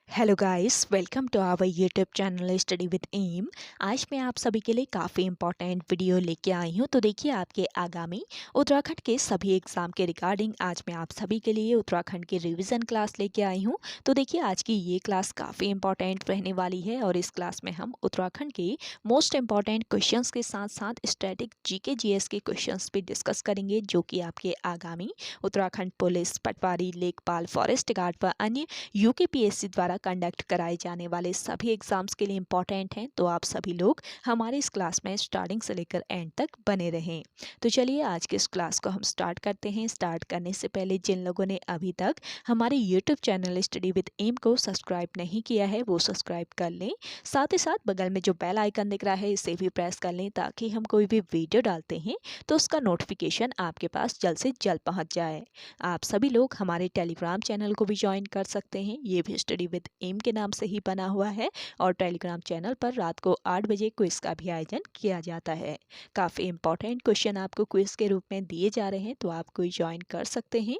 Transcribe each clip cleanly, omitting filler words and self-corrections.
Hello guys, welcome to our YouTube channel study with M. आज मैं आप सभी के लिए काफ़ी इंपॉर्टेंट वीडियो लेके आई हूँ। तो देखिए, आपके आगामी उत्तराखंड के सभी एग्ज़ाम के रिगार्डिंग आज मैं आप सभी के लिए उत्तराखंड की रिवीजन क्लास लेके आई हूँ। तो देखिए, आज की ये क्लास काफ़ी इंपॉर्टेंट रहने वाली है और इस क्लास में हम उत्तराखंड के मोस्ट इंपॉर्टेंट क्वेश्चंस के साथ साथ स्टैटिक जीके जीएस के क्वेश्चंस भी डिस्कस करेंगे, जो कि आपके आगामी उत्तराखंड पुलिस, पटवारी, लेखपाल, फॉरेस्ट गार्ड व अन्य यूकेपीएससी द्वारा कंडक्ट कराए जाने वाले सभी एग्जाम्स के लिए इंपॉर्टेंट हैं। तो आप सभी लोग हमारे इस क्लास में स्टार्टिंग से लेकर एंड तक बने रहें। तो चलिए, आज के इस क्लास को हम स्टार्ट करते हैं। स्टार्ट करने से पहले जिन लोगों ने अभी तक हमारे YouTube channel study with M को सब्सक्राइब नहीं किया है, वो सब्सक्राइब कर लें। साथ ही साथ बगल में जो बेल आइकन दिख रहा है, इसे भी प्रेस कर लें, ताकि हम कोई भी वीडियो डालते हैं तो उसका नोटिफिकेशन आपके पास जल्द से जल्द पहुंच जाए। आप सभी लोग हमारे टेलीग्राम चैनल को भी ज्वाइन कर सकते हैं। ये भी स्टडी विद एम के नाम से ही बना हुआ है और टेलीग्राम चैनल पर रात को 8 बजे क्विज का भी आयोजन किया जाता है। काफ़ी इंपॉर्टेंट क्वेश्चन आपको क्विज के रूप में दिए जा रहे हैं, तो आप कोई ज्वाइन कर सकते हैं।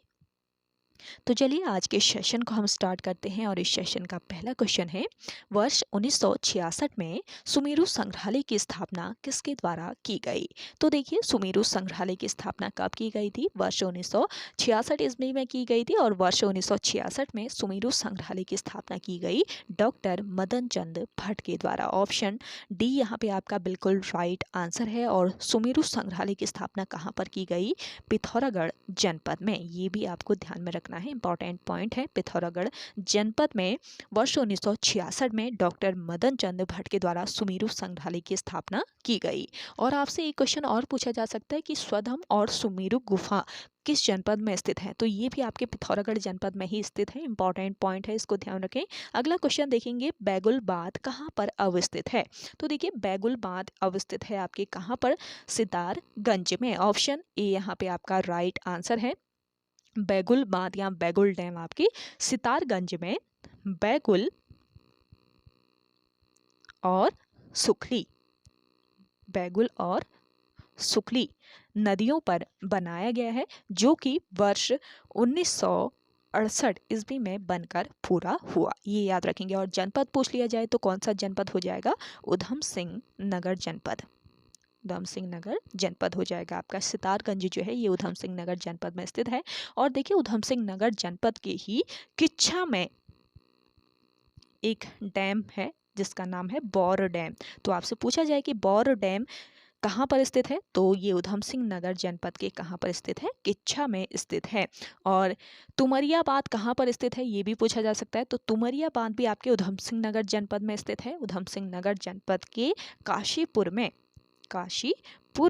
तो चलिए, आज के सेशन को हम स्टार्ट करते हैं और इस सेशन का पहला क्वेश्चन है, वर्ष 1966 में सुमेरु संग्रहालय की स्थापना किसके द्वारा की गई? तो देखिए, सुमेरु संग्रहालय की स्थापना कब की गई थी? वर्ष 1966 ईस्वी में की गई थी और वर्ष 1966 में सुमेरु संग्रहालय की स्थापना की गई डॉक्टर मदन चंद भट्ट के द्वारा। ऑप्शन डी यहाँ पे आपका बिल्कुल राइट आंसर है। और सुमेरु संग्रहालय की स्थापना कहाँ पर की गई? पिथौरागढ़ जनपद में। ये भी आपको ध्यान में रखना है, इंपॉर्टेंट पॉइंट है। पिथौरागढ़ जनपद में वर्ष 1966 में डॉक्टर मदन चंद भट्ट के द्वारा सुमेरु संग्रहालय की स्थापना की गई। और आपसे एक क्वेश्चन और पूछा जा सकता है कि स्वधम और सुमेरु गुफा किस जनपद में स्थित है? तो ये भी आपके पिथौरागढ़ जनपद में ही स्थित है, इंपॉर्टेंट पॉइंट है, इसको ध्यान रखें। अगला क्वेश्चन देखेंगे, बैगुल बांध कहाँ पर अवस्थित है? तो देखिए, बैगुल बांध अवस्थित है आपके कहाँ पर? सितारगंज में। ऑप्शन ए यहाँ पे आपका राइट आंसर है। बैगुल बांध या बैगुल डैम आपकी सितारगंज में बैगुल और सुखली, बैगुल और सुखली नदियों पर बनाया गया है, जो कि वर्ष 1968 ईस्वी में बनकर पूरा हुआ। ये याद रखेंगे। और जनपद पूछ लिया जाए तो कौन सा जनपद हो जाएगा? उधम सिंह नगर जनपद। उधम सिंह नगर जनपद हो जाएगा आपका। सितारगंज जो है ये उधम सिंह नगर जनपद में स्थित है। और देखिए, उधम सिंह नगर जनपद के ही किच्छा में एक डैम है जिसका नाम है बौर डैम। तो आपसे पूछा जाए कि बौर डैम कहाँ पर स्थित है, तो ये उधम सिंह नगर जनपद के कहाँ पर स्थित है? किच्छा में स्थित है। और तुमरिया बांध कहाँ पर स्थित है, ये भी पूछा जा सकता है। तो तुमरिया बांध भी आपके उधम सिंह नगर जनपद में स्थित है। उधम सिंह नगर जनपद के काशीपुर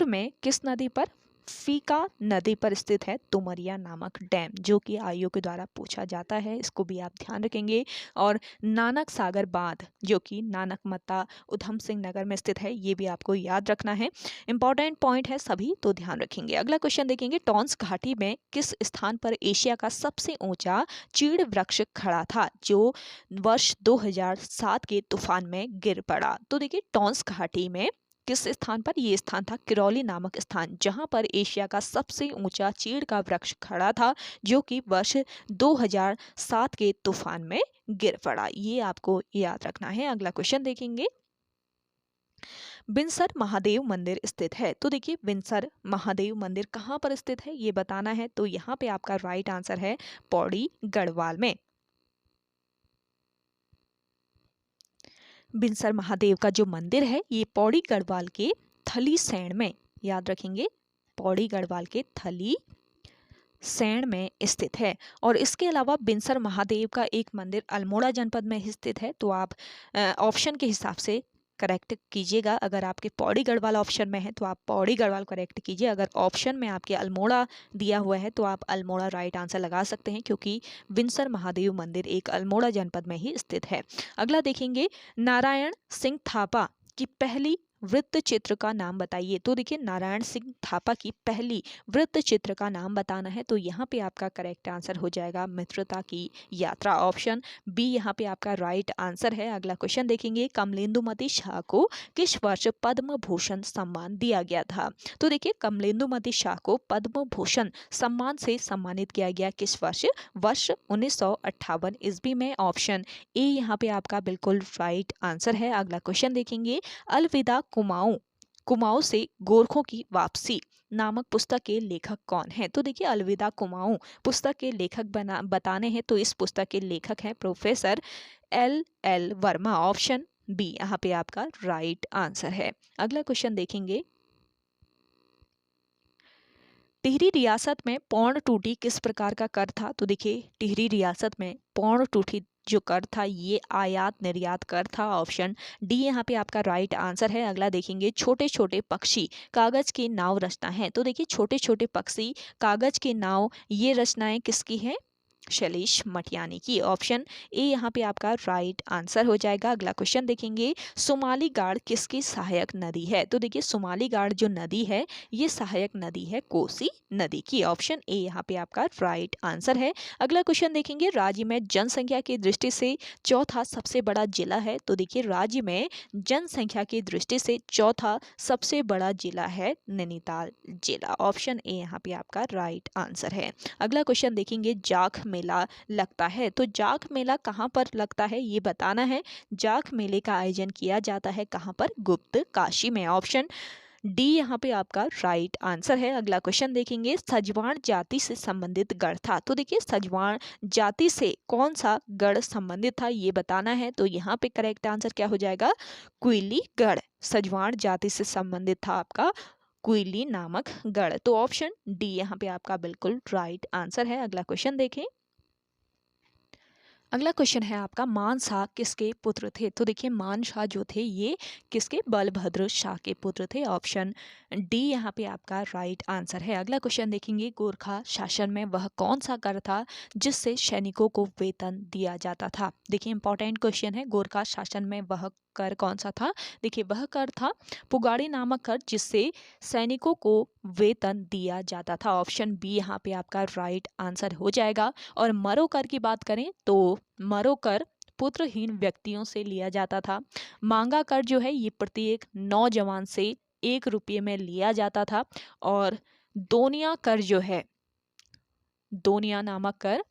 में किस नदी पर? फीका नदी पर स्थित है तुमरिया नामक डैम, जो कि आईओ के द्वारा पूछा जाता है। इसको भी आप ध्यान रखेंगे। और नानक सागर बांध, जो कि नानक मत्ता उधम सिंह नगर में स्थित है, ये भी आपको याद रखना है। इंपॉर्टेंट पॉइंट है सभी, तो ध्यान रखेंगे। अगला क्वेश्चन देखेंगे, टॉन्स घाटी में किस स्थान पर एशिया का सबसे ऊंचा चीड़ वृक्ष खड़ा था, जो वर्ष 2007 के तूफान में गिर पड़ा? तो देखिए, टॉन्स घाटी में किस स्थान पर? ये स्थान था किरौली नामक स्थान, जहां पर एशिया का सबसे ऊंचा चीड़ का वृक्ष खड़ा था, जो कि वर्ष 2007 के तूफान में गिर पड़ा। ये आपको याद रखना है। अगला क्वेश्चन देखेंगे, बिनसर महादेव मंदिर स्थित है। तो देखिए, बिनसर महादेव मंदिर कहाँ पर स्थित है, ये बताना है। तो यहाँ पे आपका राइट आंसर है पौड़ी गढ़वाल में। बिनसर महादेव का जो मंदिर है ये पौड़ी गढ़वाल के थली सैण में, याद रखेंगे, पौड़ी गढ़वाल के थली सैण में स्थित है। और इसके अलावा बिनसर महादेव का एक मंदिर अल्मोड़ा जनपद में स्थित है। तो आप ऑप्शन के हिसाब से करेक्ट कीजिएगा। अगर आपके पौड़ी गढ़वाल ऑप्शन में है तो आप पौड़ी गढ़वाल करेक्ट कीजिए। अगर ऑप्शन में आपके अल्मोड़ा दिया हुआ है तो आप अल्मोड़ा राइट आंसर लगा सकते हैं, क्योंकि बिनसर महादेव मंदिर एक अल्मोड़ा जनपद में ही स्थित है। अगला देखेंगे, नारायण सिंह थापा की पहली वृत्त चित्र का नाम बताइए। तो देखिए नारायण सिंह थापा की पहली वृत्त चित्र का नाम बताना है, तो यहाँ पे आपका करेक्ट आंसर हो जाएगा मित्रता की यात्रा, ऑप्शन बी यहाँ पे आपका राइट आंसर है। अगला क्वेश्चन देखेंगे, कमलेंदुमती शाह को किस वर्ष पद्म भूषण सम्मान दिया गया था। तो देखिए कमलेंदुमती शाह को पद्म भूषण सम्मान से सम्मानित किया गया किस वर्ष, वर्ष 1958 ईस्वी में, ऑप्शन ए यहाँ पे आपका बिल्कुल राइट आंसर है। अगला क्वेश्चन देखेंगे, अलविदा कुमाऊं कुमाऊं से गोरखों की वापसी नामक पुस्तक के लेखक कौन है। तो देखिए अलविदा कुमाऊं पुस्तक के लेखक बताने हैं, तो इस पुस्तक के लेखक हैं professor L Verma, option B यहाँ पे आपका राइट आंसर है। अगला क्वेश्चन देखेंगे, टिहरी रियासत में पौंड टूटी किस प्रकार का कर था। तो देखिए टिहरी रियासत में पौंड टूटी जो कर था ये आयात निर्यात कर था, ऑप्शन डी यहाँ पे आपका राइट आंसर है। अगला देखेंगे, छोटे छोटे पक्षी कागज की नाव रचना है। तो देखिए छोटे छोटे पक्षी कागज की नाव ये रचनाएं किसकी हैं, शैलेश मटियानी की, ऑप्शन ए यहाँ पे आपका राइट आंसर हो जाएगा। अगला क्वेश्चन देखेंगे, सोमाली गाड़ किसकी सहायक नदी है। तो देखिए सोमाली गाड़ जो नदी है ये सहायक नदी है कोसी नदी की, ऑप्शन ए यहाँ पे आपका राइट आंसर है। अगला क्वेश्चन देखेंगे, राज्य में जनसंख्या की दृष्टि से चौथा सबसे बड़ा जिला है। तो देखिए राज्य में जनसंख्या की दृष्टि से चौथा सबसे बड़ा जिला है नैनीताल जिला, ऑप्शन ए यहाँ पे आपका राइट आंसर है। अगला क्वेश्चन देखेंगे, जाख मेला लगता है। तो जाख मेला कहाँ पर लगता है ये बताना है। जाख मेले का आयोजन किया जाता है कहाँ पर, गुप्त काशी में, ऑप्शन डी यहाँ पे आपका राइट आंसर है। अगला क्वेश्चन देखेंगे, सजवाण जाति से संबंधित गढ़ था। तो देखिए सजवाण जाति से कौन सा गढ़ संबंधित था ये बताना है, तो यहाँ पे करेक्ट आंसर क्या हो जाएगा, कुइली गढ़। सजवाण जाति से संबंधित था आपका कुइली नामक गढ़, तो ऑप्शन डी यहाँ पे आपका बिल्कुल राइट आंसर है। अगला क्वेश्चन देखें, अगला क्वेश्चन है आपका, मान शाह किसके पुत्र थे। तो देखिए मान शाह जो थे ये किसके, बलभद्र शाह के पुत्र थे, ऑप्शन डी यहाँ पे आपका राइट आंसर है। अगला क्वेश्चन देखेंगे, गोरखा शासन में वह कौन सा कर था जिससे सैनिकों को वेतन दिया जाता था। देखिए इंपॉर्टेंट क्वेश्चन है, गोरखा शासन में वह कर कौन सा था। देखिए वह कर था पुगाड़ी नामक कर जिससे सैनिकों को वेतन दिया जाता था, ऑप्शन बी यहाँ पे आपका राइट आंसर हो जाएगा। और मरो कर की बात करें तो मरो कर पुत्रहीन व्यक्तियों से लिया जाता था। मांगा कर जो है ये प्रत्येक नौजवान से 1 रुपये में लिया जाता था। और दोनिया कर जो है, दोनिया नामक कर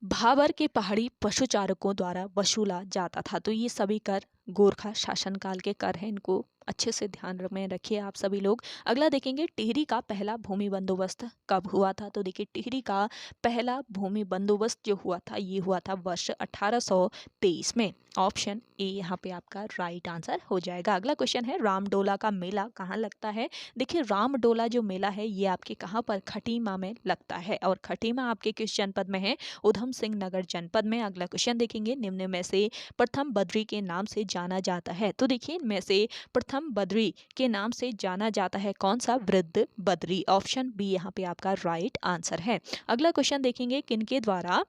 भाबर के पहाड़ी पशुचारकों द्वारा वसूला जाता था। तो ये सभी कर गोरखा शासनकाल के कर हैं, इनको अच्छे से ध्यान में रखिए आप सभी लोग। अगला देखेंगे, टिहरी का पहला भूमि बंदोबस्त कब हुआ था। तो देखिए टिहरी का पहला भूमि बंदोबस्त जो हुआ था ये हुआ था वर्ष 1823 में, ऑप्शन ए यहाँ पे आपका राइट आंसर हो जाएगा। अगला क्वेश्चन है, रामडोला का मेला कहाँ लगता है। देखिए रामडोला जो मेला है ये आपके कहाँ पर, खटीमा में लगता है, और खटीमा आपके किस जनपद में है, उधम सिंह नगर जनपद में। अगला क्वेश्चन देखेंगे, निम्न में से प्रथम बद्री के नाम से जाना जाता है। तो देखिए इनमें से प्रथम बद्री के नाम से जाना जाता है कौन सा, वृद्ध बद्री, ऑप्शन बी यहाँ पे आपका राइट आंसर है। अगला क्वेश्चन देखेंगे, किनके द्वारा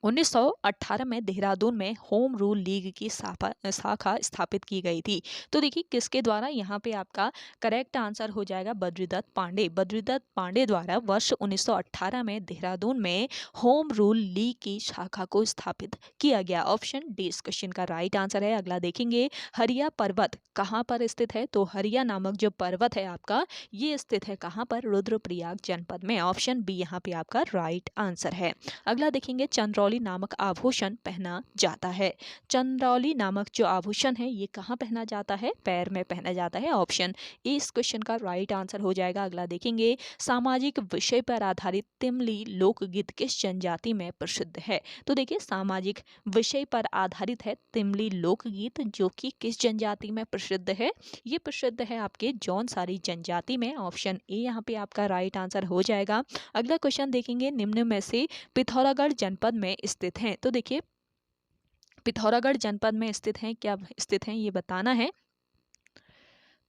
1918 में देहरादून में होम रूल लीग की शाखा स्थापित की गई थी। तो देखिए किसके द्वारा, यहाँ पे आपका करेक्ट आंसर हो जाएगा बद्रीदत्त पांडे। बद्रीदत्त पांडे द्वारा वर्ष 1918 में देहरादून में होम रूल लीग की शाखा को स्थापित किया गया, ऑप्शन डी इस क्वेश्चन का राइट आंसर है। अगला देखेंगे, हरिया पर्वत कहाँ पर स्थित है। तो हरिया नामक जो पर्वत है आपका ये स्थित है कहाँ पर, रुद्रप्रयाग जनपद में, ऑप्शन बी यहाँ पे आपका राइट आंसर है। अगला देखेंगे, चंद्रौली नामक आभूषण पहना जाता है। चंद्रौली नामक जो आभूषण है ये कहाँ पहना जाता है, पैर में पहना जाता है, ऑप्शन ए इस क्वेश्चन का राइट आंसर हो जाएगा। अगला देखेंगे, सामाजिक विषय पर आधारित तिमली लोकगीत किस जनजाति में प्रसिद्ध है। तो देखिए सामाजिक विषय पर आधारित है तिमली लोकगीत जो कि किस जनजाति में प्रसिद्ध है, ये प्रसिद्ध है आपके जौनसारी जनजाति में, ऑप्शन ए यहाँ पे आपका राइट आंसर हो जाएगा। अगला क्वेश्चन देखेंगे, निम्न में से पिथौरागढ़ जनपद में स्थित हैं। तो देखिए पिथौरागढ़ जनपद में स्थित हैं, क्या स्थित हैं ये बताना है।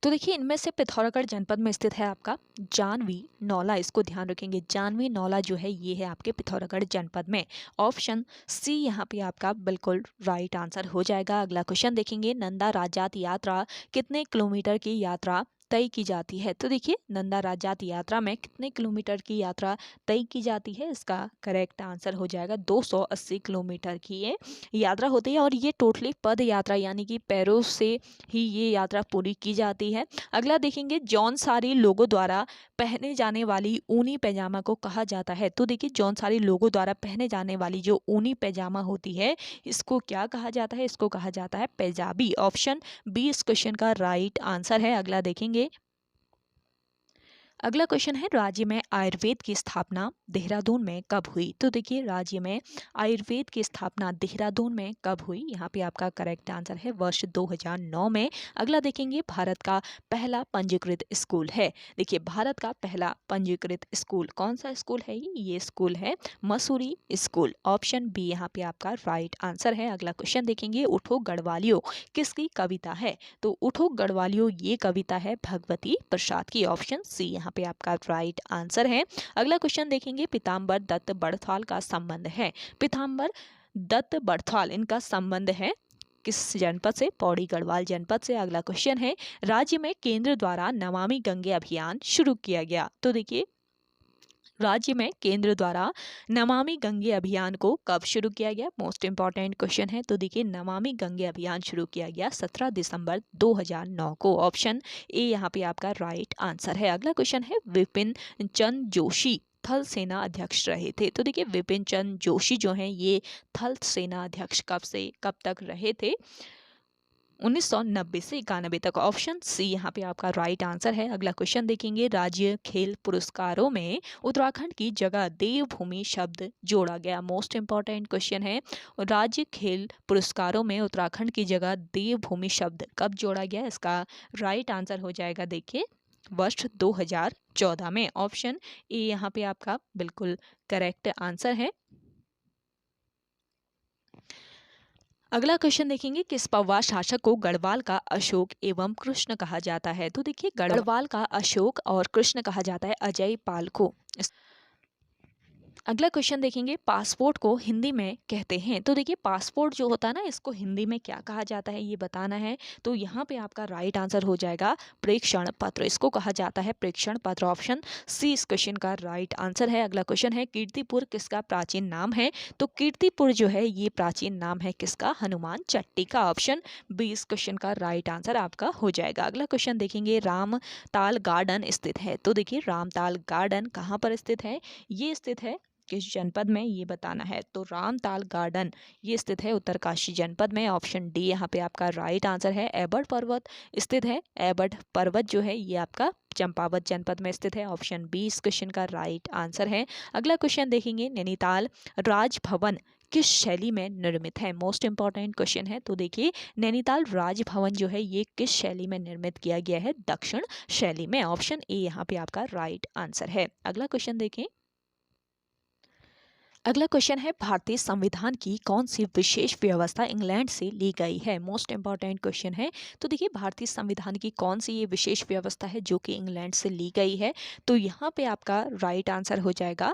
तो देखिए इनमें से पिथौरागढ़ जनपद में स्थित है आपका जानवी नौला, इसको ध्यान रखेंगे। जानवी नौला जो है ये है आपके पिथौरागढ़ जनपद में। ऑप्शन सी यहाँ पे आपका बिल्कुल राइट आंसर हो जाएगा। अगला क्वेश्चन देखेंगे, नंदा राजात यात्रा कितने किलोमीटर की यात्रा तय की जाती है? तो देखिए नंदा राजात यात्रा में कितने किलोमीटर की यात्रा तय की जाती है? इसका करेक्ट आंसर हो जाएगा 280 किलोमीटर की ये यात्रा होती है, और ये टोटली पद यात्रा यानी कि पैरों से ही ये यात्रा पूरी की जाती है। अगला देखेंगे, जौनसारी लोगों द्वारा पहने जाने वाली ऊनी पैजामा को कहा जाता है? तो देखिए जौनसारी लोगों द्वारा पहने जाने वाली जो ऊनी पैजामा होती है इसको क्या कहा जाता है? इसको कहा जाता है पैजाबी। ऑप्शन बी इस क्वेश्चन का राइट आंसर है। अगला देखेंगे, अगला क्वेश्चन है, राज्य में आयुर्वेद की स्थापना देहरादून में कब हुई? तो देखिए राज्य में आयुर्वेद की स्थापना देहरादून में कब हुई? यहाँ पे आपका करेक्ट आंसर है वर्ष 2009 में। अगला देखेंगे, भारत का पहला पंजीकृत स्कूल है। देखिए भारत का पहला पंजीकृत स्कूल कौन सा स्कूल है? ये स्कूल है मसूरी स्कूल। ऑप्शन बी यहाँ पे आपका राइट आंसर है। अगला क्वेश्चन देखेंगे, उठो गढ़वालियो किसकी कविता है? तो उठो गढ़वालियो ये कविता है भगवती प्रसाद की। ऑप्शन सी यहाँ पे आपका राइट आंसर है। अगला क्वेश्चन देखेंगे, पीताम्बर दत्त बड़थाल का संबंध है। पीताम्बर दत्त बड़थाल इनका संबंध है किस जनपद से? पौड़ी गढ़वाल जनपद से। अगला क्वेश्चन है, राज्य में केंद्र द्वारा नमामि गंगे अभियान शुरू किया गया। तो देखिए राज्य में केंद्र द्वारा नमामि गंगे अभियान को कब शुरू किया गया? मोस्ट इंपॉर्टेंट क्वेश्चन है। तो देखिए नमामि गंगे अभियान शुरू किया गया 17 दिसंबर 2009 को। ऑप्शन ए यहाँ पे आपका राइट आंसर है। अगला क्वेश्चन है, विपिन चंद्र जोशी थल सेना अध्यक्ष रहे थे। तो देखिए विपिन चंद्र जोशी जो हैं ये थल सेना अध्यक्ष कब से कब तक रहे थे? 1990 से 91 तक। ऑप्शन सी यहाँ पे आपका राइट आंसर है। अगला क्वेश्चन देखेंगे, राज्य खेल पुरस्कारों में उत्तराखंड की जगह देवभूमि शब्द जोड़ा गया। मोस्ट इंपॉर्टेंट क्वेश्चन है, राज्य खेल पुरस्कारों में उत्तराखंड की जगह देवभूमि शब्द कब जोड़ा गया? इसका राइट आंसर हो जाएगा देखिए वर्ष 2014 में। ऑप्शन ए यहाँ पे आपका बिल्कुल करेक्ट आंसर है। अगला क्वेश्चन देखेंगे, किस पौवा शासक को गढ़वाल का अशोक एवं कृष्ण कहा जाता है? तो देखिए गढ़वाल का अशोक और कृष्ण कहा जाता है अजय पाल को। अगला क्वेश्चन देखेंगे, पासपोर्ट को हिंदी में कहते हैं। तो देखिए पासपोर्ट जो होता है ना इसको हिंदी में क्या कहा जाता है ये बताना है। तो यहाँ पे आपका राइट आंसर हो जाएगा प्रेक्षण पत्र, इसको कहा जाता है प्रेक्षण पत्र। ऑप्शन सी इस क्वेश्चन का राइट आंसर है। अगला क्वेश्चन है, कीर्तिपुर किसका प्राचीन नाम है? तो कीर्तिपुर जो है ये प्राचीन नाम है किसका? हनुमान चट्टी का। ऑप्शन बी इस क्वेश्चन का राइट आंसर आपका हो जाएगा। अगला क्वेश्चन देखेंगे, रामताल गार्डन स्थित है। तो देखिए रामताल गार्डन कहाँ पर स्थित है? ये स्थित है किस जनपद में ये बताना है। तो रामताल गार्डन ये स्थित है उत्तरकाशी जनपद में। ऑप्शन डी यहाँ पे आपका राइट आंसर है। एबट पर्वत स्थित है, एबट पर्वत जो है ये आपका चंपावत जनपद में स्थित है। ऑप्शन बी इस क्वेश्चन का राइट आंसर है। अगला क्वेश्चन देखेंगे, नैनीताल राजभवन किस शैली में निर्मित है? मोस्ट इंपॉर्टेंट क्वेश्चन है। तो देखिए नैनीताल राजभवन जो है ये किस शैली में निर्मित किया गया है? दक्षिण शैली में। ऑप्शन ए यहाँ पे आपका राइट आंसर है। अगला क्वेश्चन देखें, अगला क्वेश्चन है, भारतीय संविधान की कौन सी विशेष व्यवस्था इंग्लैंड से ली गई है? मोस्ट इंपॉर्टेंट क्वेश्चन है। तो देखिए भारतीय संविधान की कौन सी ये विशेष व्यवस्था है जो कि इंग्लैंड से ली गई है? तो यहाँ पे आपका राइट आंसर हो जाएगा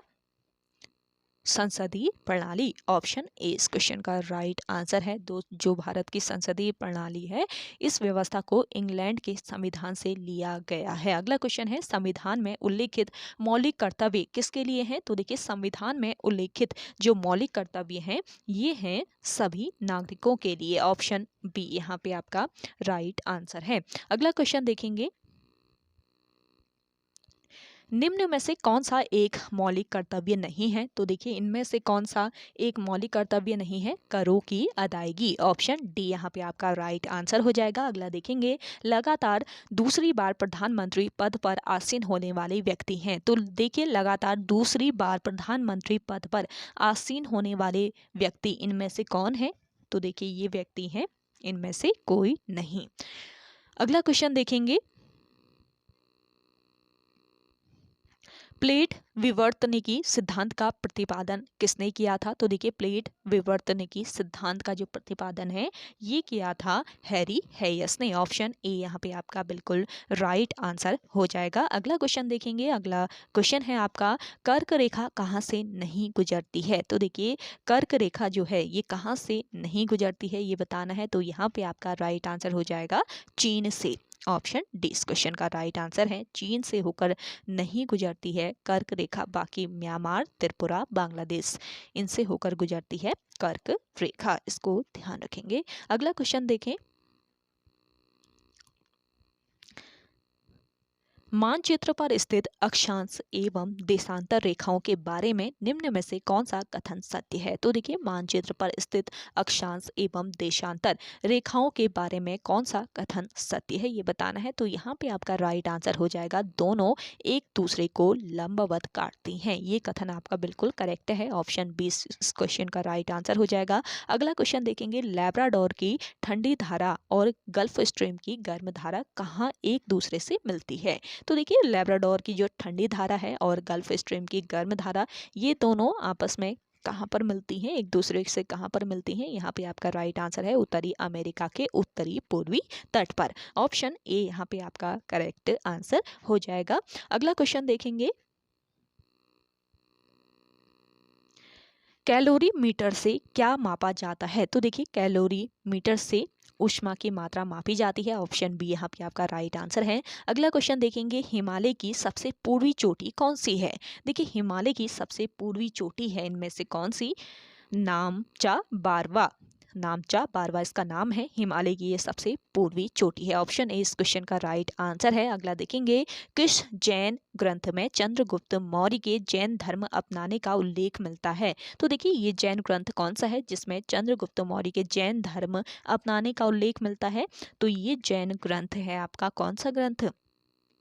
संसदीय प्रणाली। ऑप्शन ए इस क्वेश्चन का राइट आंसर है। जो भारत की संसदीय प्रणाली है इस व्यवस्था को इंग्लैंड के संविधान से लिया गया है। अगला क्वेश्चन है, संविधान में उल्लिखित मौलिक कर्तव्य किसके लिए हैं? तो देखिए संविधान में उल्लिखित जो मौलिक कर्तव्य हैं ये हैं सभी नागरिकों के लिए। ऑप्शन बी यहाँ पे आपका राइट आंसर है। अगला क्वेश्चन देखेंगे, निम्न में से कौन सा एक मौलिक कर्तव्य नहीं है? तो देखिए इनमें से कौन सा एक मौलिक कर्तव्य नहीं है? करों की अदायगी। ऑप्शन डी यहाँ पे आपका राइट आंसर हो जाएगा। अगला देखेंगे, लगातार दूसरी बार प्रधानमंत्री पद पर आसीन होने वाले व्यक्ति हैं। तो देखिए लगातार दूसरी बार प्रधानमंत्री पद पर आसीन होने वाले व्यक्ति इनमें से कौन है? तो देखिए ये व्यक्ति हैं इनमें से कोई नहीं। अगला क्वेश्चन देखेंगे, प्लेट विवर्तनिकी सिद्धांत का प्रतिपादन किसने किया था? तो देखिए प्लेट विवर्तनिकी सिद्धांत का जो प्रतिपादन है ये किया था हैरी हेयस ने। ऑप्शन ए यहाँ पे आपका बिल्कुल राइट आंसर हो जाएगा। अगला क्वेश्चन देखेंगे। अगला क्वेश्चन है आपका, कर्क रेखा कहाँ से नहीं गुजरती है? तो देखिए कर्क रेखा जो है ये कहाँ से नहीं गुजरती है ये बताना है। तो यहाँ पे आपका राइट आंसर हो जाएगा चीन से। ऑप्शन डी इस क्वेश्चन का राइट आंसर है, चीन से होकर नहीं गुजरती है कर्क रेखा। बाकी म्यांमार, त्रिपुरा, बांग्लादेश इनसे होकर गुजरती है कर्क रेखा, इसको ध्यान रखेंगे। अगला क्वेश्चन देखें। मानचित्र पर स्थित अक्षांश एवं देशांतर रेखाओं के बारे में निम्न में से कौन सा कथन सत्य है? तो देखिए मानचित्र पर स्थित अक्षांश एवं देशांतर रेखाओं के बारे में कौन सा कथन सत्य है ये बताना है। तो यहाँ पे आपका राइट आंसर हो जाएगा दोनों एक दूसरे को लंबवत काटती हैं, ये कथन आपका बिल्कुल करेक्ट है। ऑप्शन बी इस क्वेश्चन का राइट आंसर हो जाएगा। अगला क्वेश्चन देखेंगे, लैब्राडोर की ठंडी धारा और गल्फ स्ट्रीम की गर्म धारा कहाँ एक दूसरे से मिलती है? तो देखिए लैब्राडोर की जो ठंडी धारा है और गल्फ स्ट्रीम की गर्म धारा ये दोनों आपस में कहाँ पर मिलती हैं, एक दूसरे से कहाँ पर मिलती हैं? यहाँ पे आपका राइट आंसर है उत्तरी अमेरिका के उत्तरी पूर्वी तट पर। ऑप्शन ए यहाँ पे आपका करेक्ट आंसर हो जाएगा। अगला क्वेश्चन देखेंगे, कैलोरी मीटर से क्या मापा जाता है? तो देखिए कैलोरी मीटर से ऊष्मा की मात्रा मापी जाती है। ऑप्शन बी यहाँ पे आपका राइट आंसर है। अगला क्वेश्चन देखेंगे, हिमालय की सबसे पूर्वी चोटी कौन सी है? देखिए हिमालय की सबसे पूर्वी चोटी है इनमें से कौन सी? नामचा बारवा, नामचा बारवा इसका नाम है। हिमालय की ये सबसे पूर्वी चोटी है। ऑप्शन ए इस क्वेश्चन का राइट आंसर है। अगला देखेंगे, किस जैन ग्रंथ में चंद्रगुप्त मौर्य के जैन धर्म अपनाने का उल्लेख मिलता है? तो देखिए ये जैन ग्रंथ कौन सा है जिसमें चंद्रगुप्त मौर्य के जैन धर्म अपनाने का उल्लेख मिलता है? तो ये जैन ग्रंथ है आपका कौन सा ग्रंथ?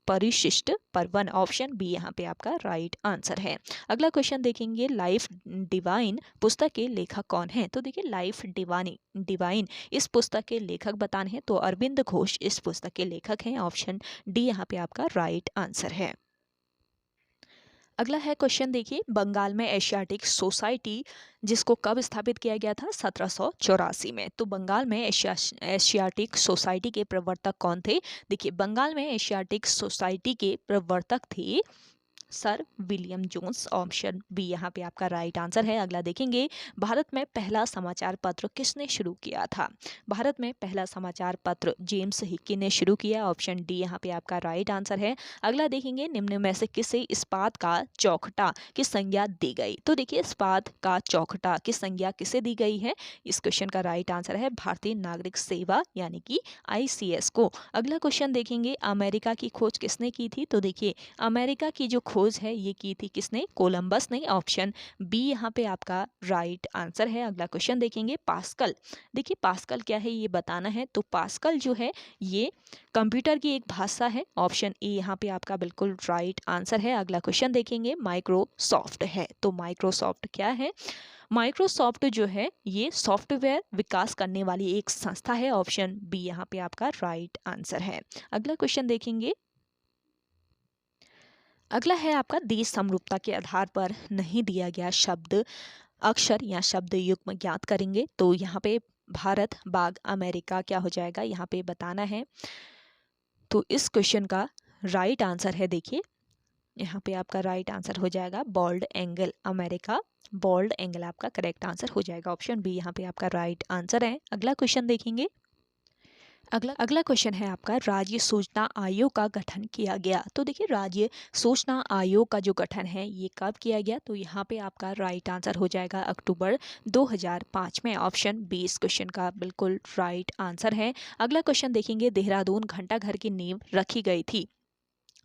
परिशिष्ट पर्वन। ऑप्शन बी यहाँ पे आपका राइट आंसर है। अगला क्वेश्चन देखेंगे, लाइफ डिवाइन पुस्तक के लेखक कौन है? तो देखिए लाइफ डिवाइन इस पुस्तक के लेखक बताने हैं तो अरविंद घोष इस पुस्तक के लेखक हैं। ऑप्शन डी यहाँ पे आपका राइट आंसर है। अगला है क्वेश्चन देखिए, बंगाल में एशियाटिक सोसाइटी जिसको कब स्थापित किया गया था? 1784 में। तो बंगाल में एशियाटिक सोसाइटी के प्रवर्तक कौन थे? देखिए बंगाल में एशियाटिक सोसाइटी के प्रवर्तक थे sir William Jones. Option B यहाँ पे आपका राइट आंसर है। अगला देखेंगे, भारत में पहला समाचार पत्र किसने शुरू किया था? भारत में पहला समाचार पत्र जेम्स हिक्की ने शुरू किया। ऑप्शन डी यहाँ पे आपका राइट आंसर है। अगला देखेंगे, निम्न में से किसे इस्पात का चौखटा की संज्ञा दी गई? तो देखिए इस्पात का चौखटा की संज्ञा किसे दी गई है? इस क्वेश्चन का राइट आंसर है भारतीय नागरिक सेवा यानी कि ICS को। अगला क्वेश्चन देखेंगे, अमेरिका की खोज किसने की थी? तो देखिए अमेरिका की जो खोज है ये की थी किसने? कोलंबस ने। ऑप्शन बी यहाँ पे आपका राइट आंसर है। अगला क्वेश्चन देखेंगे, पास्कल। देखिए पास्कल क्या है ये बताना है। तो पास्कल जो है ये कंप्यूटर की एक भाषा है। ऑप्शन ए यहाँ पे आपका बिल्कुल राइट आंसर है। अगला क्वेश्चन देखेंगे, माइक्रोसॉफ्ट है। तो माइक्रोसॉफ्ट क्या है? माइक्रोसॉफ्ट जो है ये सॉफ्टवेयर विकास करने वाली एक संस्था है। ऑप्शन बी यहाँ पे आपका राइट आंसर है। अगला क्वेश्चन देखेंगे, अगला है आपका, देश समरूपता के आधार पर नहीं दिया गया शब्द अक्षर या शब्द युग्म ज्ञात करेंगे। तो यहाँ पे भारत बाग अमेरिका क्या हो जाएगा यहाँ पे बताना है। तो इस क्वेश्चन का राइट आंसर है, देखिए यहाँ पे आपका राइट आंसर हो जाएगा bald eagle America. Bald eagle आपका करेक्ट आंसर हो जाएगा। ऑप्शन बी यहाँ पे आपका राइट आंसर है। अगला क्वेश्चन देखेंगे, अगला क्वेश्चन है आपका, राज्य सूचना आयोग का गठन किया गया। तो देखिए राज्य सूचना आयोग का जो गठन है ये कब किया गया? तो यहाँ पे आपका राइट आंसर हो जाएगा अक्टूबर 2005 में। ऑप्शन बी इस क्वेश्चन का बिल्कुल राइट आंसर है। अगला क्वेश्चन देखेंगे, देहरादून घंटाघर की नींव रखी गई थी।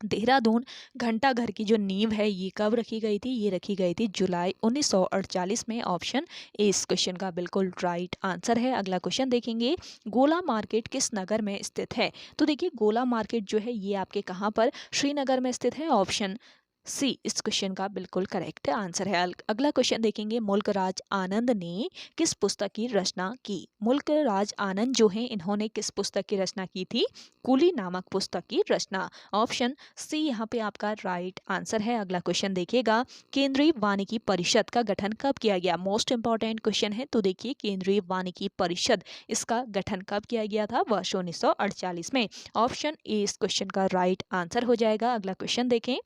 देहरादून घंटाघर की जो नींव है ये कब रखी गई थी? ये रखी गई थी जुलाई 1948 में। ऑप्शन ए इस क्वेश्चन का बिल्कुल राइट आंसर है। अगला क्वेश्चन देखेंगे, गोला मार्केट किस नगर में स्थित है? तो देखिए गोला मार्केट जो है ये आपके कहाँ पर? श्रीनगर में स्थित है। ऑप्शन सी इस क्वेश्चन का बिल्कुल करेक्ट आंसर है। अगला क्वेश्चन देखेंगे, मुल्क राज आनंद ने किस पुस्तक की रचना की? मुल्क राज आनंद जो हैं इन्होंने किस पुस्तक की रचना की थी? कूली नामक पुस्तक की रचना। ऑप्शन सी यहाँ पे आपका राइट आंसर है। अगला क्वेश्चन देखिएगा, केंद्रीय वानिकी परिषद का गठन कब किया गया? मोस्ट इंपॉर्टेंट क्वेश्चन है। तो देखिए, केंद्रीय वानिकी परिषद इसका गठन कब किया गया था? वर्ष 1948 में। ऑप्शन ए इस क्वेश्चन का राइट आंसर हो जाएगा। अगला क्वेश्चन देखें,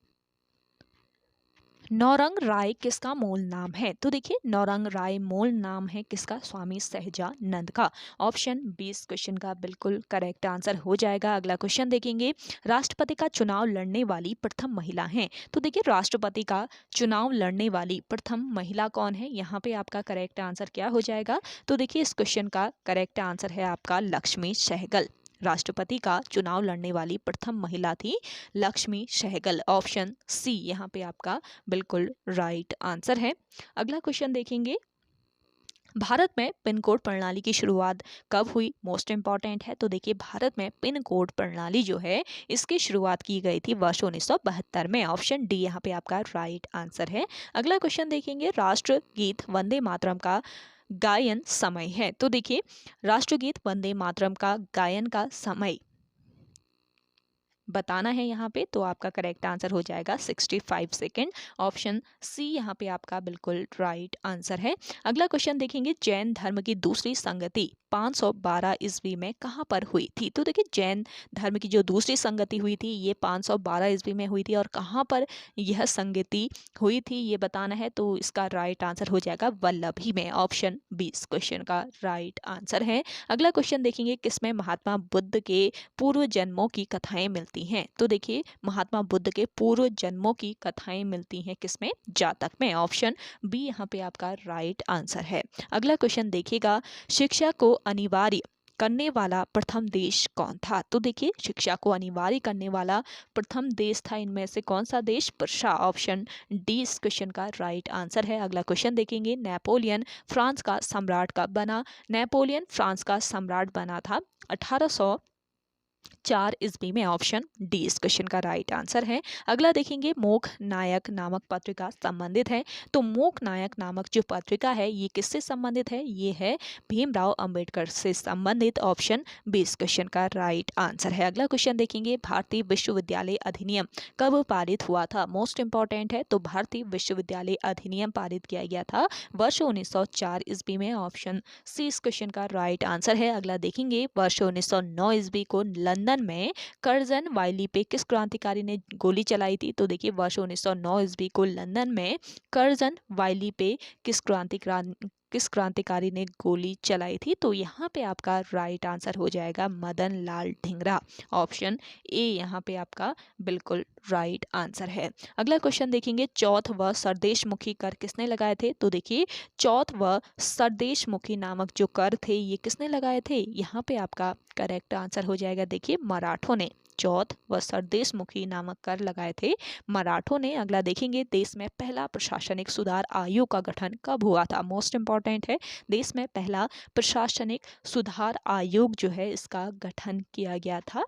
नौरंग राय किसका मूल नाम है? तो देखिए, नौरंग राय मूल नाम है किसका? स्वामी सहजानंद का। ऑप्शन बी इस क्वेश्चन का बिल्कुल करेक्ट आंसर हो जाएगा। अगला क्वेश्चन देखेंगे, राष्ट्रपति का चुनाव लड़ने वाली प्रथम महिला है? तो देखिए, राष्ट्रपति का चुनाव लड़ने वाली प्रथम महिला कौन है? यहाँ पे आपका करेक्ट आंसर क्या हो जाएगा? तो देखिए, इस क्वेश्चन का करेक्ट आंसर है आपका लक्ष्मी सहगल। राष्ट्रपति का चुनाव लड़ने वाली प्रथम महिला थी लक्ष्मी सहगल। ऑप्शन सी यहाँ पे आपका बिल्कुल राइट आंसर है। अगला क्वेश्चन देखेंगे, भारत में पिन कोड प्रणाली की शुरुआत कब हुई? मोस्ट इंपॉर्टेंट है। तो देखिए, भारत में पिन कोड प्रणाली जो है इसकी शुरुआत की गई थी वर्ष 1972 में। ऑप्शन डी यहाँ पे आपका राइट आंसर है। अगला क्वेश्चन देखेंगे, राष्ट्रगीत वंदे मातरम का गायन समय है? तो देखिए, राष्ट्रगीत वंदे मातरम का गायन का समय बताना है यहाँ पे, तो आपका करेक्ट आंसर हो जाएगा 65 सेकेंड। ऑप्शन सी यहाँ पे आपका बिल्कुल राइट आंसर है। अगला क्वेश्चन देखेंगे, जैन धर्म की दूसरी संगति 512 ईस्वी में कहाँ पर हुई थी? तो देखिए, जैन धर्म की जो दूसरी संगति हुई थी ये 512 ईस्वी में हुई थी, और कहाँ पर यह संगति हुई थी ये बताना है, तो इसका राइट आंसर हो जाएगा वल्लभी में। ऑप्शन बी इस क्वेश्चन का राइट आंसर है। अगला क्वेश्चन देखेंगे, किसमें महात्मा बुद्ध के पूर्व जन्मों की कथाएं मिलती हैं? तो देखिए, महात्मा बुद्ध के पूर्व जन्मों की कथाएं मिलती हैं किसमें? जातक में। ऑप्शन बी यहाँ पे आपका राइट आंसर है। अगला क्वेश्चन देखिएगा, शिक्षा को अनिवार्य करने वाला प्रथम देश कौन था? तो देखिए, शिक्षा को अनिवार्य करने वाला प्रथम देश था इनमें से कौन सा देश? प्रशा। ऑप्शन डी इस क्वेश्चन का राइट आंसर है। अगला क्वेश्चन देखेंगे, नेपोलियन फ्रांस का सम्राट कब बना? नेपोलियन फ्रांस का सम्राट बना था 1804 ईस्वी में। ऑप्शन डी इस क्वेश्चन का राइट आंसर है। अगला देखेंगे, मोख नायक नामक पत्रिका संबंधित है? तो मोख नायक नामक जो पत्रिका है ये किससे संबंधित है? ये है भीमराव अंबेडकर से संबंधित। ऑप्शन बी इस क्वेश्चन का राइट आंसर है। अगला क्वेश्चन देखेंगे, भारतीय विश्वविद्यालय अधिनियम कब पारित हुआ था? मोस्ट इंपॉर्टेंट है। तो भारतीय विश्वविद्यालय अधिनियम पारित किया गया था वर्ष 1904 ईस्वी में। ऑप्शन सी इस क्वेश्चन का राइट आंसर है। अगला देखेंगे, वर्ष 1909 ईस्वी को लंदन में कर्जन वाइली पे किस क्रांतिकारी ने गोली चलाई थी? तो देखिए, वर्ष 1909 ईस्वी को लंदन में कर्जन वाइली पे किस क्रांतिकारी ने गोली चलाई थी? तो यहाँ पे आपका राइट आंसर हो जाएगा मदन लाल ढींगरा। ऑप्शन ए यहाँ पे आपका बिल्कुल राइट आंसर है। अगला क्वेश्चन देखेंगे, चौथ व सरदेशमुखी कर किसने लगाए थे? तो देखिए, चौथ व सरदेशमुखी नामक जो कर थे ये किसने लगाए थे? यहाँ पे आपका करेक्ट आंसर हो जाएगा, देखिए, मराठों ने चौथ व सरदेशमुखी नामक कर लगाए थे मराठों ने। अगला देखेंगे, देश में पहला प्रशासनिक सुधार आयोग का गठन कब हुआ था? मोस्ट इंपॉर्टेंट है। देश में पहला प्रशासनिक सुधार आयोग जो है इसका गठन किया गया था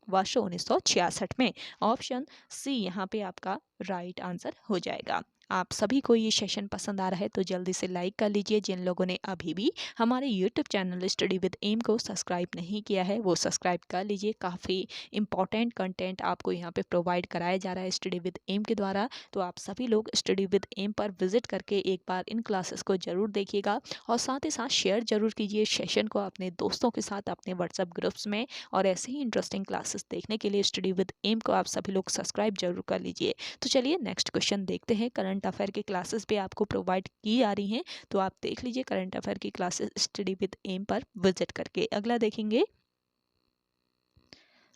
वर्ष 1966 में। ऑप्शन सी यहाँ पे आपका राइट आंसर हो जाएगा। आप सभी को ये सेशन पसंद आ रहा है तो जल्दी से लाइक कर लीजिए। जिन लोगों ने अभी भी हमारे YouTube channel study with M को सब्सक्राइब नहीं किया है वो सब्सक्राइब कर लीजिए। काफ़ी इंपॉर्टेंट कंटेंट आपको यहाँ पे प्रोवाइड कराया जा रहा है स्टडी विद एम के द्वारा। तो आप सभी लोग स्टडी विद एम पर विजिट करके एक बार इन क्लासेस को ज़रूर देखिएगा, और साथ ही साथ शेयर जरूर कीजिए सेशन को अपने दोस्तों के साथ अपने व्हाट्सएप ग्रुप्स में। और ऐसे ही इंटरेस्टिंग क्लासेस देखने के लिए स्टडी विद एम को आप सभी लोग सब्सक्राइब जरूर कर लीजिए। तो चलिए नेक्स्ट क्वेश्चन देखते हैं। करंट अफेयर की क्लासेस भी आपको प्रोवाइड की जा रही हैं, तो आप देख लीजिए करंट अफेयर की क्लासेस स्टडी विद एम पर विजिट करके। अगला देखेंगे,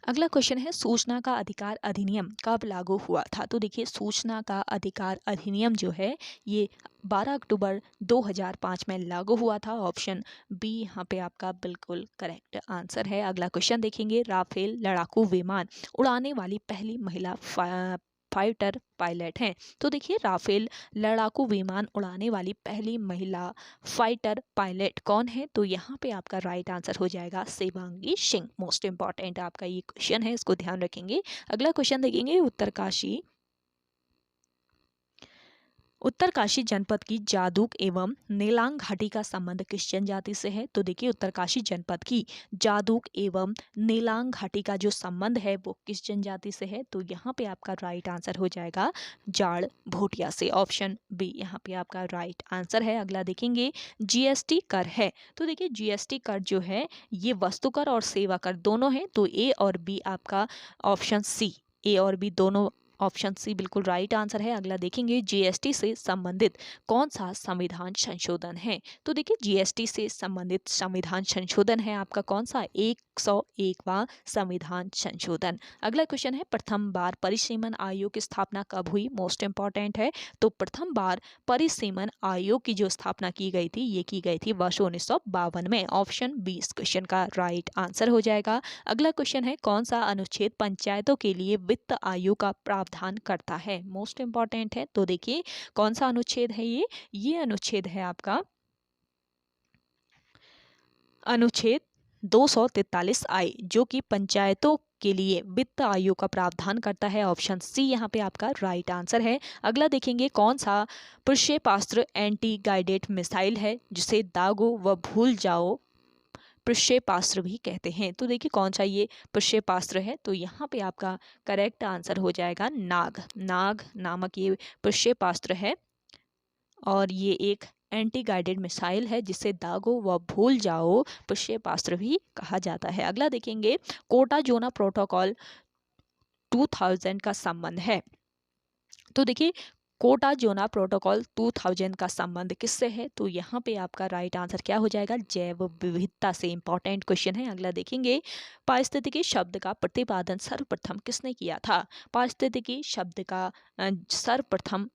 अगला क्वेश्चन है, सूचना का अधिकार अधिनियम कब लागू हुआ था? तो देखिए, सूचना का अधिकार अधिनियम जो है ये 12 अक्टूबर 2005 में लागू हुआ था। ऑप्शन बी यहाँ पे आपका बिल्कुल करेक्ट आंसर है। अगला क्वेश्चन देखेंगे, राफेल लड़ाकू विमान उड़ाने वाली पहली महिला फाइटर पायलट हैं? तो देखिए, राफेल लड़ाकू विमान उड़ाने वाली पहली महिला फाइटर पायलट कौन है? तो यहाँ पे आपका राइट आंसर हो जाएगा शिवांगी सिंह। मोस्ट इंपॉर्टेंट आपका ये क्वेश्चन है, इसको ध्यान रखेंगे। अगला क्वेश्चन देखेंगे, उत्तरकाशी उत्तरकाशी जनपद की जादूक एवं नीलांग घाटी का संबंध किस जनजाति से है? तो देखिए उत्तरकाशी जनपद की जादूक एवं नीलांग घाटी का जो संबंध है वो किस जनजाति से है? तो यहाँ पे आपका राइट आंसर हो जाएगा जाड़ भोटिया से। ऑप्शन बी यहाँ पे आपका राइट आंसर है। अगला देखेंगे जीएसटी कर है। तो देखिए जीएसटी कर जो है ये वस्तु कर और सेवा कर दोनों है। तो ए और बी आपका ऑप्शन सी, ए और बी दोनों ऑप्शन सी बिल्कुल राइट आंसर है। अगला देखेंगे जीएसटी से संबंधित कौन सा संविधान संशोधन है? तो देखिए जीएसटी से संबंधित संविधान संशोधन है आपका कौन सा? 101वां संविधान संशोधन। अगला क्वेश्चन है प्रथम बार परिसीमन आयोग की स्थापना कब हुई? मोस्ट इंपॉर्टेंट है। तो प्रथम बार परिसीमन आयोग की जो स्थापना की गई थी ये की गई थी वर्ष 1952 में। ऑप्शन बी इस क्वेश्चन का राइट आंसर हो जाएगा। अगला क्वेश्चन है कौन सा अनुच्छेद पंचायतों के लिए वित्त आयोग का प्रावधान करता है? मोस्ट इंपॉर्टेंट है। तो देखिए कौन सा अनुच्छेद है ये अनुच्छेद है आपका अनुच्छेद 243 आई जो कि पंचायतों के लिए वित्त आयोग का प्रावधान करता है। ऑप्शन सी यहाँ पे आपका राइट आंसर है। अगला देखेंगे कौन सा प्रक्षेपास्त्र एंटी गाइडेड मिसाइल है जिसे दागो व भूल जाओ प्रक्षेपास्त्र भी कहते हैं? तो देखिए कौन सा ये प्रक्षेपास्त्र है? तो यहाँ पे आपका करेक्ट आंसर हो जाएगा नाग। नाग नामक ये प्रक्षेपास्त्र है और ये एक एंटी गाइडेड मिसाइल है जिसे दागो व भूल जाओ प्रक्षेपास्त्र भी कहा जाता है। अगला देखेंगे कोटा जोना प्रोटोकॉल 2000 का संबंध है। तो देखिए कोटा जोना प्रोटोकॉल 2000 का संबंध किससे है? तो यहाँ पे आपका राइट आंसर क्या हो जाएगा? जैव विविधता से। इंपॉर्टेंट क्वेश्चन है। अगला देखेंगे पारिस्थितिकी शब्द का प्रतिपादन सर्वप्रथम किसने किया था? पारिस्थितिकी शब्द का सर्वप्रथम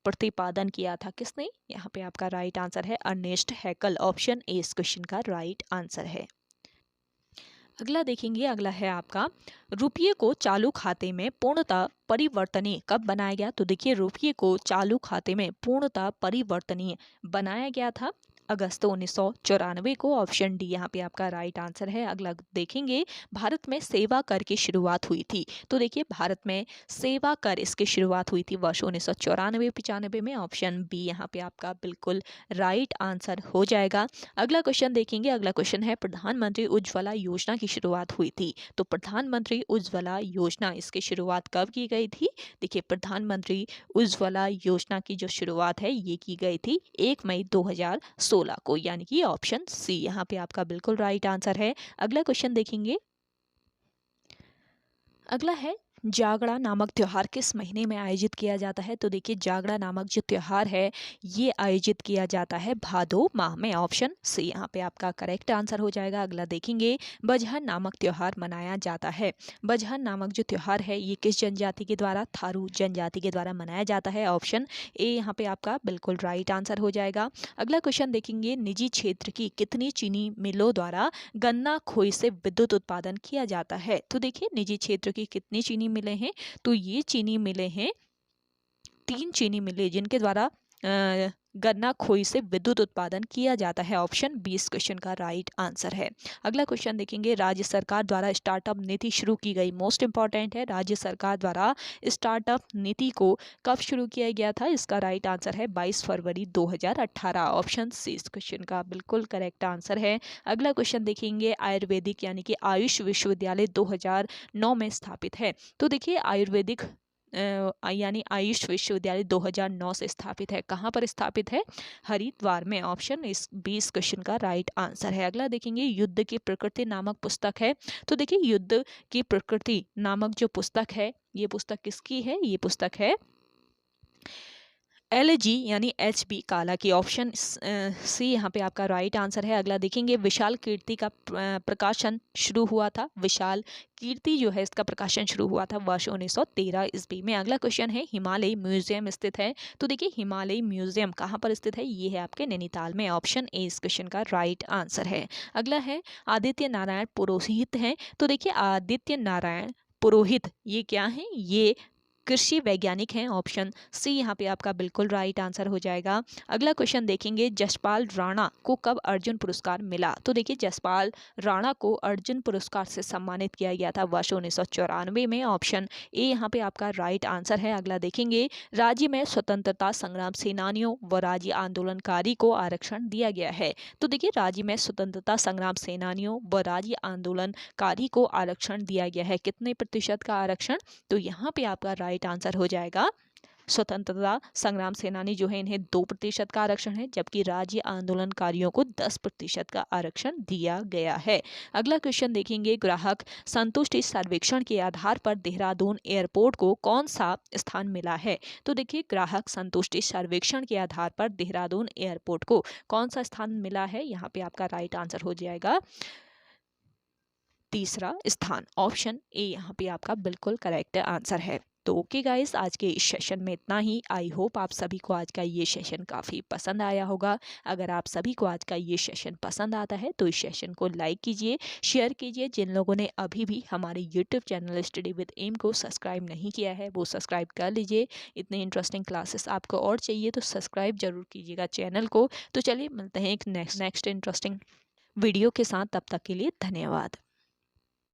प्रतिपादन किया था किसने? यहाँ पे आपका राइट आंसर है अर्नेस्ट हैकल। ऑप्शन ए इस क्वेश्चन का राइट आंसर है। अगला देखेंगे अगला है आपका रुपये को चालू खाते में पूर्णतः परिवर्तनीय कब बनाया गया? तो देखिए रुपये को चालू खाते में पूर्णतः परिवर्तनीय बनाया गया था अगस्त 1994 को। ऑप्शन डी यहाँ पे आपका राइट आंसर है। अगला देखेंगे भारत में सेवा कर की शुरुआत हुई थी। तो देखिए भारत में सेवा कर इसकी शुरुआत हुई थी वर्ष 1994-95 में। ऑप्शन बी यहाँ पे आपका बिल्कुल राइट आंसर हो जाएगा। अगला क्वेश्चन देखेंगे। अगला क्वेश्चन है प्रधानमंत्री उज्ज्वला योजना की शुरुआत हुई थी। तो प्रधानमंत्री उज्ज्वला योजना इसकी शुरुआत कब की गई थी? देखिए प्रधानमंत्री उज्ज्वला योजना की जो शुरुआत है ये की गई थी 1 मई 2016 को, यानी कि ऑप्शन सी यहाँ पे आपका बिल्कुल राइट आंसर है। अगला क्वेश्चन देखेंगे। अगला है जागड़ा नामक त्यौहार किस महीने में आयोजित किया जाता है? तो देखिए जागड़ा नामक जो त्यौहार है ये आयोजित किया जाता है भादो माह में। ऑप्शन सी यहाँ पे आपका करेक्ट आंसर हो जाएगा। अगला देखेंगे बजहन नामक त्यौहार मनाया जाता है। बजहन नामक जो त्यौहार है ये किस जनजाति के द्वारा? थारू जनजाति के द्वारा मनाया जाता है। ऑप्शन ए यहाँ पे आपका बिल्कुल राइट आंसर हो जाएगा। अगला क्वेश्चन देखेंगे निजी क्षेत्र की कितनी चीनी मिलों द्वारा गन्ना खोई से विद्युत उत्पादन किया जाता है? तो देखिए निजी क्षेत्र की कितनी चीनी मिले हैं? तो ये चीनी मिले हैं 3 चीनी मिले जिनके द्वारा गन्ना खोई से विद्युत उत्पादन किया जाता है। ऑप्शन बी इस क्वेश्चन का राइट आंसर है। अगला क्वेश्चन देखेंगे राज्य सरकार द्वारा स्टार्टअप नीति शुरू की गई। मोस्ट इंपॉर्टेंट है। राज्य सरकार द्वारा स्टार्टअप नीति को कब शुरू किया गया था? इसका राइट आंसर है 22 फरवरी 2018। ऑप्शन सी इस क्वेश्चन का बिल्कुल करेक्ट आंसर है। अगला क्वेश्चन देखेंगे आयुर्वेदिक यानी कि आयुष विश्वविद्यालय 2009 में स्थापित है। तो देखिए आयुर्वेदिक यानी आयुष विश्वविद्यालय 2009 से स्थापित है। कहाँ पर स्थापित है? हरिद्वार में। ऑप्शन इस 20 क्वेश्चन का राइट आंसर है। अगला देखेंगे युद्ध की प्रकृति नामक पुस्तक है। तो देखिए युद्ध की प्रकृति नामक जो पुस्तक है ये पुस्तक किसकी है? ये पुस्तक है LG यानी HB काला की। ऑप्शन सी यहाँ पे आपका राइट आंसर है। अगला देखेंगे विशाल कीर्ति का प्रकाशन शुरू हुआ था। विशाल कीर्ति जो है इसका प्रकाशन शुरू हुआ था वर्ष 1913 ईस्वी में। अगला क्वेश्चन है हिमालय म्यूजियम स्थित है। तो देखिए हिमालय म्यूजियम कहाँ पर स्थित है? ये है आपके नैनीताल में। ऑप्शन ए इस क्वेश्चन का राइट आंसर है। अगला है आदित्य नारायण पुरोहित हैं। तो देखिए आदित्य नारायण पुरोहित ये क्या है? ये कृषि वैज्ञानिक हैं। ऑप्शन सी यहाँ पे आपका बिल्कुल राइट आंसर हो जाएगा। अगला क्वेश्चन देखेंगे, जसपाल राणा को कब अर्जुन पुरस्कार मिला? तो देखिए जसपाल राणा को अर्जुन पुरस्कार से सम्मानित किया गया था वर्ष 1994 में। ऑप्शन ए यहाँ पे आपका राइट आंसर है। अगला देखेंगे, राज्य में स्वतंत्रता संग्राम सेनानियों व राज्य आंदोलनकारी को आरक्षण दिया गया है। तो देखिए राज्य में स्वतंत्रता संग्राम सेनानियों व राज्य आंदोलनकारी को आरक्षण दिया गया है। कितने प्रतिशत का आरक्षण? तो यहाँ पे आपका राइट आंसर हो जाएगा, स्वतंत्रता संग्राम सेनानी जो है इन्हें 2% का आरक्षण है, जबकि राज्य आंदोलनकारियों को 10% का आरक्षण दिया गया है। अगला क्वेश्चन देखेंगे, ग्राहक संतुष्टि सर्वेक्षण के आधार पर देहरादून एयरपोर्ट को कौन सा स्थान मिला है? तो देखिए ग्राहक संतुष्टि सर्वेक्षण के आधार पर देहरादून एयरपोर्ट को कौन सा स्थान मिला है? यहाँ पे आपका राइट आंसर हो जाएगा तीसरा स्थान। ऑप्शन ए यहाँ पे आपका बिल्कुल करेक्ट आंसर है। तो ओके गाइस, आज के इस सेशन में इतना ही। आई होप आप सभी को आज का ये सेशन काफ़ी पसंद आया होगा। अगर आप सभी को आज का ये सेशन पसंद आता है तो इस सेशन को लाइक कीजिए, शेयर कीजिए। जिन लोगों ने अभी भी हमारे YouTube channel study with M को सब्सक्राइब नहीं किया है वो सब्सक्राइब कर लीजिए। इतने इंटरेस्टिंग क्लासेस आपको और चाहिए तो सब्सक्राइब जरूर कीजिएगा चैनल को। तो चलिए मिलते हैं एक नेक्स्ट इंटरेस्टिंग वीडियो के साथ, तब तक के लिए धन्यवाद।